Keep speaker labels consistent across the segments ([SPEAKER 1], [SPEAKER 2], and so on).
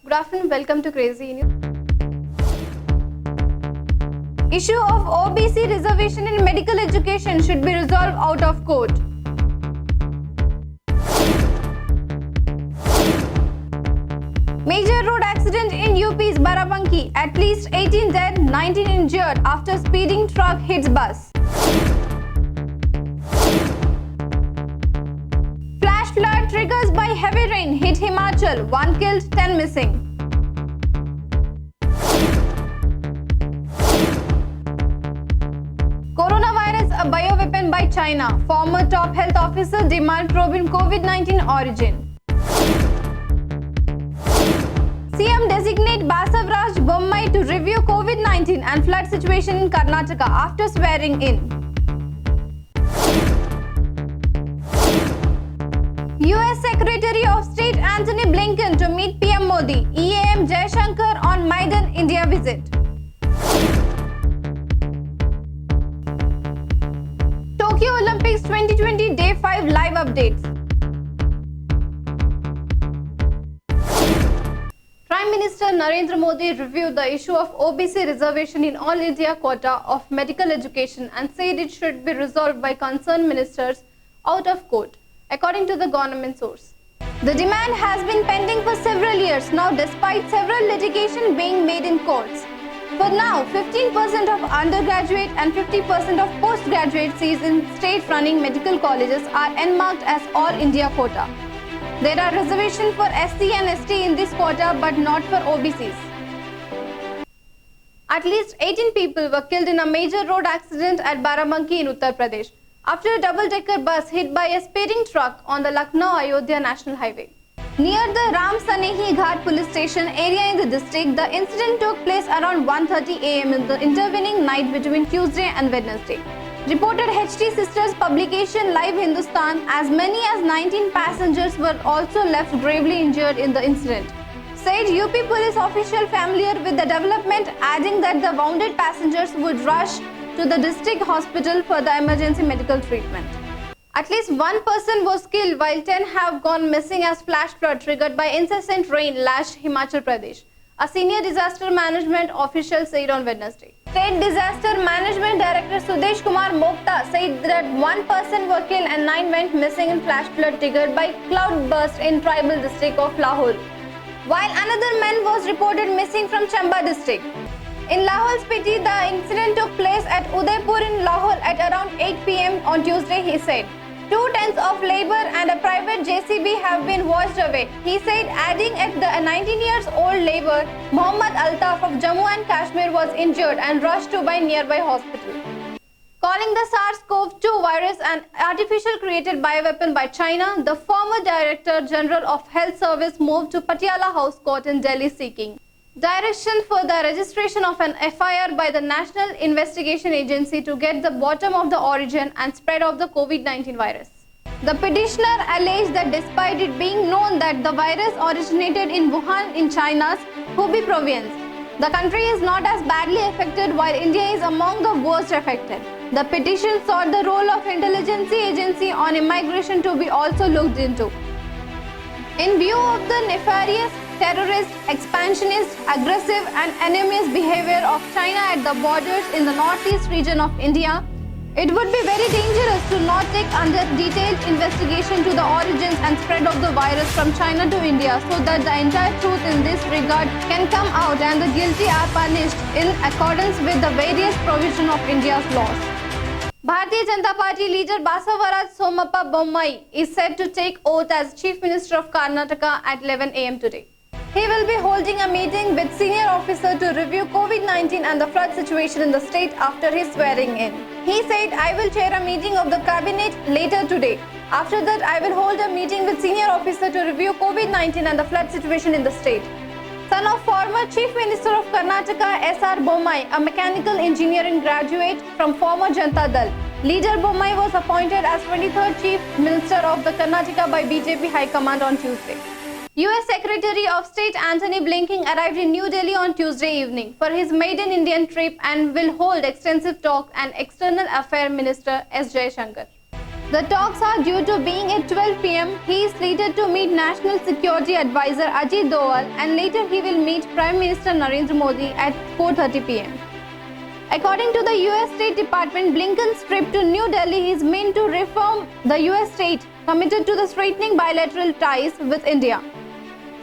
[SPEAKER 1] Good afternoon, welcome to Crazy News. Issue of OBC reservation in medical education should be resolved out of court. Major road accident in UP's Barabanki. At least 18 dead, 19 injured after speeding truck hits bus. Flash flood triggers by heavy rain hit Himachal. 1 killed, 10 missing. Coronavirus, a bioweapon by China. Former top health officer demand probing COVID-19 origin. CM designate Basavaraj Bommai to review COVID-19 and flood situation in Karnataka after swearing in. US Secretary of State Antony Blinken to meet PM Modi. EAM Jaishankar on Maidan India visit. Tokyo Olympics 2020 Day 5 live updates. Prime Minister Narendra Modi reviewed the issue of OBC reservation in All India quota of medical education and said it should be resolved by concerned ministers out of court, according to the government source. The demand has been pending for several years now despite several litigation being made in courts. For now, 15% of undergraduate and 50% of postgraduate seats in state-running medical colleges are enmarked as All India quota. There are reservations for SC and ST in this quota but not for OBCs. At least 18 people were killed in a major road accident at Barabanki in Uttar Pradesh after a double-decker bus hit by a speeding truck on the Lucknow-Ayodhya National Highway. Near the Ram Sanehi Ghat police station area in the district, the incident took place around 1:30 am in the intervening night between Tuesday and Wednesday. Reported HT Sisters publication Live Hindustan, as many as 19 passengers were also left gravely injured in the incident, said UP police official familiar with the development, adding that the wounded passengers would rush to the district hospital for the emergency medical treatment. At least one person was killed while 10 have gone missing as flash flood triggered by incessant rain lashed Himachal Pradesh, a senior disaster management official said on Wednesday. State Disaster Management Director Sudesh Kumar Mokta said that one person was killed and 9 went missing in flash flood triggered by cloud burst in tribal district of Lahore, while another man was reported missing from Chamba district. In Lahore Spiti, the incident took place at Udaipur in Lahore at around 8 pm on Tuesday, he said. 2 tons of labor and a private JCB have been washed away, he said, adding at the 19 years old labor, Muhammad Altaf of Jammu and Kashmir was injured and rushed to by nearby hospital. Calling the SARS-CoV-2 virus an artificial created bioweapon by China, the former Director General of Health Service moved to Patiala House Court in Delhi seeking direction for the registration of an FIR by the National Investigation Agency to get the bottom of the origin and spread of the COVID-19 virus. The petitioner alleged that despite it being known that the virus originated in Wuhan in China's Hubei province, the country is not as badly affected while India is among the worst affected. The petition sought the role of intelligence agency on immigration to be also looked into. In view of the nefarious, terrorist, expansionist, aggressive and enemy's behavior of China at the borders in the northeast region of India, it would be very dangerous to not take under detailed investigation to the origins and spread of the virus from China to India so that the entire truth in this regard can come out and the guilty are punished in accordance with the various provisions of India's laws. Bharatiya Janata Party leader Basavaraj Somappa Bommai is set to take oath as Chief Minister of Karnataka at 11 am today. He will be holding a meeting with senior officer to review COVID-19 and the flood situation in the state after his swearing in. He said, I will chair a meeting of the cabinet later today. After that, I will hold a meeting with senior officer to review COVID-19 and the flood situation in the state. Son of former Chief Minister of Karnataka S.R. Bommai, a mechanical engineering graduate from former Janata Dal, leader Bommai was appointed as 23rd Chief Minister of the Karnataka by BJP High Command on Tuesday. US Secretary of State Antony Blinken arrived in New Delhi on Tuesday evening for his maiden Indian trip and will hold extensive talk and External Affairs Minister S. Jaishankar. The talks are due to being at 12 p.m. He is slated to meet National Security Advisor Ajit Doval and later he will meet Prime Minister Narendra Modi at 4:30 p.m. According to the US State Department, Blinken's trip to New Delhi is meant to reaffirm the US state committed to the strengthening bilateral ties with India.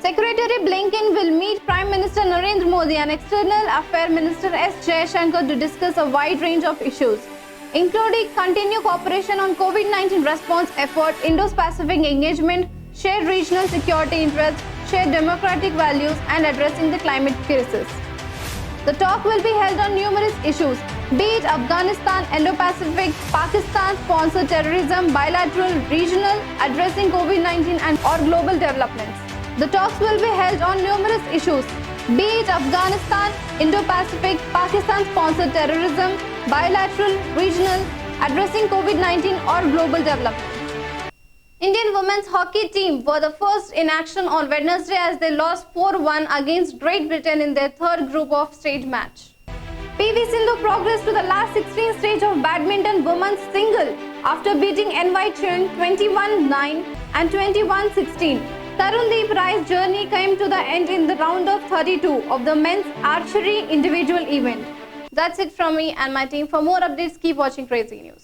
[SPEAKER 1] Secretary Blinken will meet Prime Minister Narendra Modi and External Affairs Minister S. Jaishankar to discuss a wide range of issues, including continued cooperation on COVID-19 response efforts, Indo-Pacific engagement, shared regional security interests, shared democratic values, and addressing the climate crisis. The talk will be held on numerous issues, be it Afghanistan, Indo-Pacific, Pakistan-sponsored terrorism, bilateral, regional, addressing COVID-19 and or global developments. The talks will be held on numerous issues, be it Afghanistan, Indo-Pacific, Pakistan-sponsored terrorism, bilateral, regional, addressing COVID-19 or global development. Indian women's hockey team were the first in action on Wednesday as they lost 4-1 against Great Britain in their third group of stage match. PV Sindhu progressed to the last 16 stage of badminton women's single after beating NY Chen 21-9 and 21-16. Tarundeep Rai's journey came to the end in the round of 32 of the men's archery individual event. That's it from me and my team. For more updates, keep watching Crazy News.